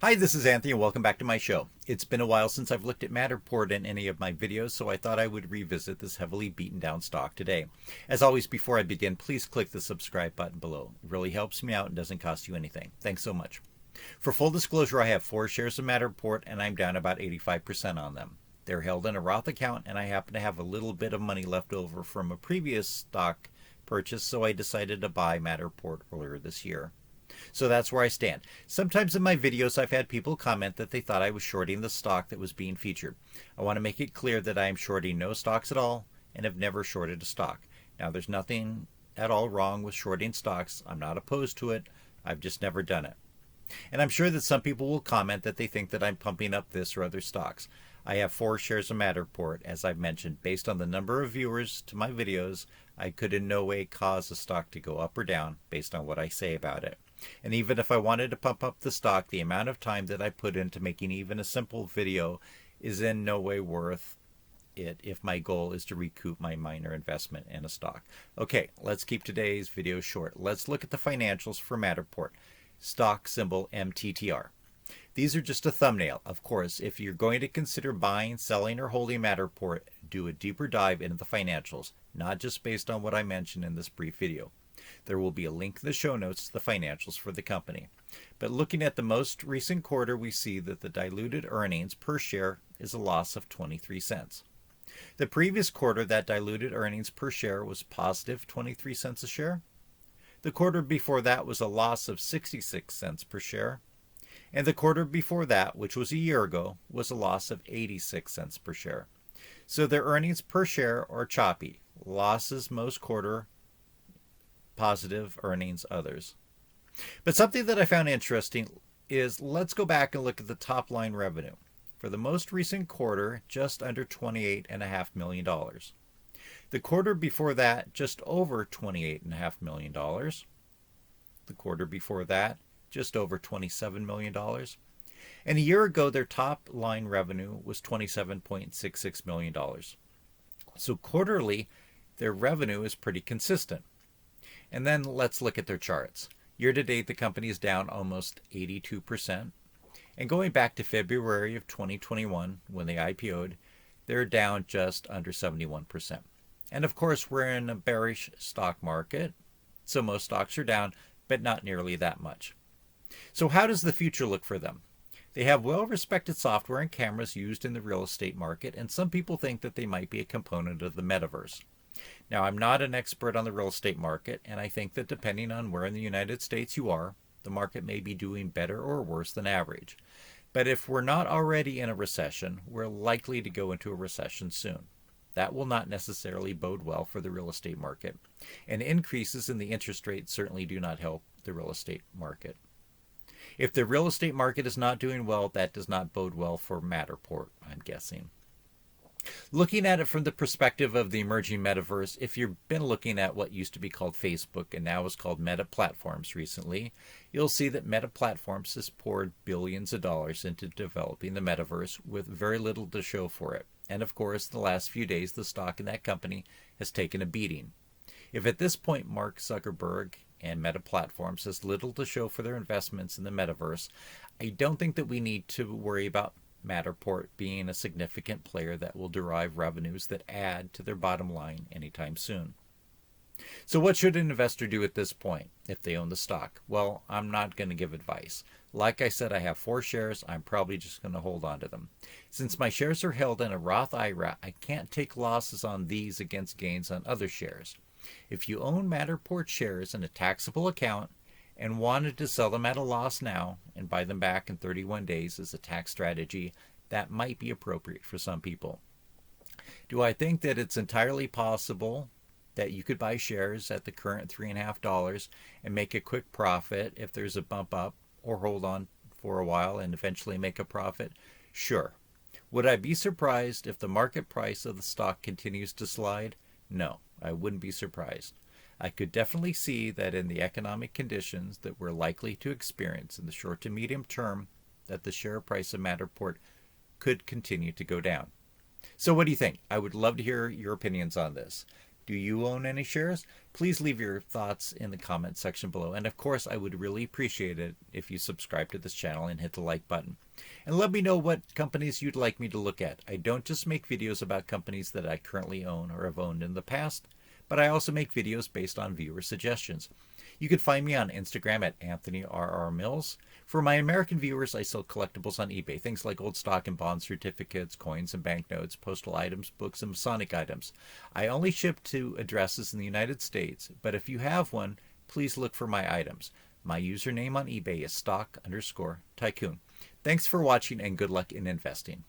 Hi, this is Anthony and welcome back to my show. It's been a while since I've looked at Matterport in any of my videos, so I thought I would revisit this heavily beaten down stock today. As always, before I begin, please click the subscribe button below. It really helps me out and doesn't cost you anything. Thanks so much. For full disclosure, I have 4 shares of Matterport and I'm down about 85% on them. They're held in a Roth account and I happen to have a little bit of money left over from a previous stock purchase, so I decided to buy Matterport earlier this year. So that's where I stand. Sometimes in my videos I've had people comment that they thought I was shorting the stock that was being featured. I want to make it clear that I am shorting no stocks at all and have never shorted a stock. Now there's nothing at all wrong with shorting stocks. I'm not opposed to it. I've just never done it. And I'm sure that some people will comment that they think that I'm pumping up this or other stocks. I have 4 shares of Matterport, as I've mentioned. Based on the number of viewers to my videos, I could in no way cause a stock to go up or down based on what I say about it. And even if I wanted to pump up the stock, the amount of time that I put into making even a simple video is in no way worth it if my goal is to recoup my minor investment in a stock. Okay, let's keep today's video short. Let's look at the financials for Matterport. Stock symbol MTTR. These are just a thumbnail. Of course, if you're going to consider buying, selling, or holding Matterport, do a deeper dive into the financials, not just based on what I mentioned in this brief video. There will be a link in the show notes to the financials for the company. But looking at the most recent quarter, we see that the diluted earnings per share is a loss of 23 cents. The previous quarter, that diluted earnings per share was positive 23 cents a share. The quarter before that was a loss of 66 cents per share. And the quarter before that, which was a year ago, was a loss of 86 cents per share. So their earnings per share are choppy. Losses most quarter, positive earnings others. But something that I found interesting is, let's go back and look at the top line revenue. For the most recent quarter, just under $28.5 million. The quarter before that, just over $28.5 million. The quarter before that, just over $27 million. And a year ago, their top line revenue was $27.66 million. So quarterly, their revenue is pretty consistent. And then let's look at their charts. Year to date, the company is down almost 82%. And going back to February of 2021, when they IPO'd, they're down just under 71%. And of course, we're in a bearish stock market, so most stocks are down, but not nearly that much. So how does the future look for them? They have well-respected software and cameras used in the real estate market, and some people think that they might be a component of the metaverse. Now, I'm not an expert on the real estate market, and I think that depending on where in the United States you are, the market may be doing better or worse than average. But if we're not already in a recession, we're likely to go into a recession soon. That will not necessarily bode well for the real estate market, and increases in the interest rate certainly do not help the real estate market. If the real estate market is not doing well, that does not bode well for Matterport, I'm guessing. Looking at it from the perspective of the emerging metaverse, if you've been looking at what used to be called Facebook and now is called Meta Platforms recently, you'll see that Meta Platforms has poured billions of dollars into developing the metaverse with very little to show for it. And of course, in the last few days, the stock in that company has taken a beating. If at this point Mark Zuckerberg and Meta Platforms has little to show for their investments in the metaverse, I don't think that we need to worry about Matterport being a significant player that will derive revenues that add to their bottom line anytime soon. So what should an investor do at this point if they own the stock? Well, I'm not going to give advice. Like I said, I have 4 shares. I'm probably just going to hold on to them. Since my shares are held in a Roth IRA, I can't take losses on these against gains on other shares. If you own Matterport shares in a taxable account and wanted to sell them at a loss now and buy them back in 31 days as a tax strategy, that might be appropriate for some people. Do I think that it's entirely possible that you could buy shares at the current $3.50 and make a quick profit if there's a bump up, or hold on for a while and eventually make a profit? Sure. Would I be surprised if the market price of the stock continues to slide? No, I wouldn't be surprised. I could definitely see that in the economic conditions that we're likely to experience in the short to medium term, that the share price of Matterport could continue to go down. So what do you think? I would love to hear your opinions on this. Do you own any shares? Please leave your thoughts in the comment section below. And of course, I would really appreciate it if you subscribe to this channel and hit the like button. And let me know what companies you'd like me to look at. I don't just make videos about companies that I currently own or have owned in the past, but I also make videos based on viewer suggestions. You can find me on Instagram at AnthonyRRMills. For my American viewers, I sell collectibles on eBay, things like old stock and bond certificates, coins and banknotes, postal items, books, and Masonic items. I only ship to addresses in the United States, but if you have one, please look for my items. My username on eBay is stock_tycoon. Thanks for watching and good luck in investing.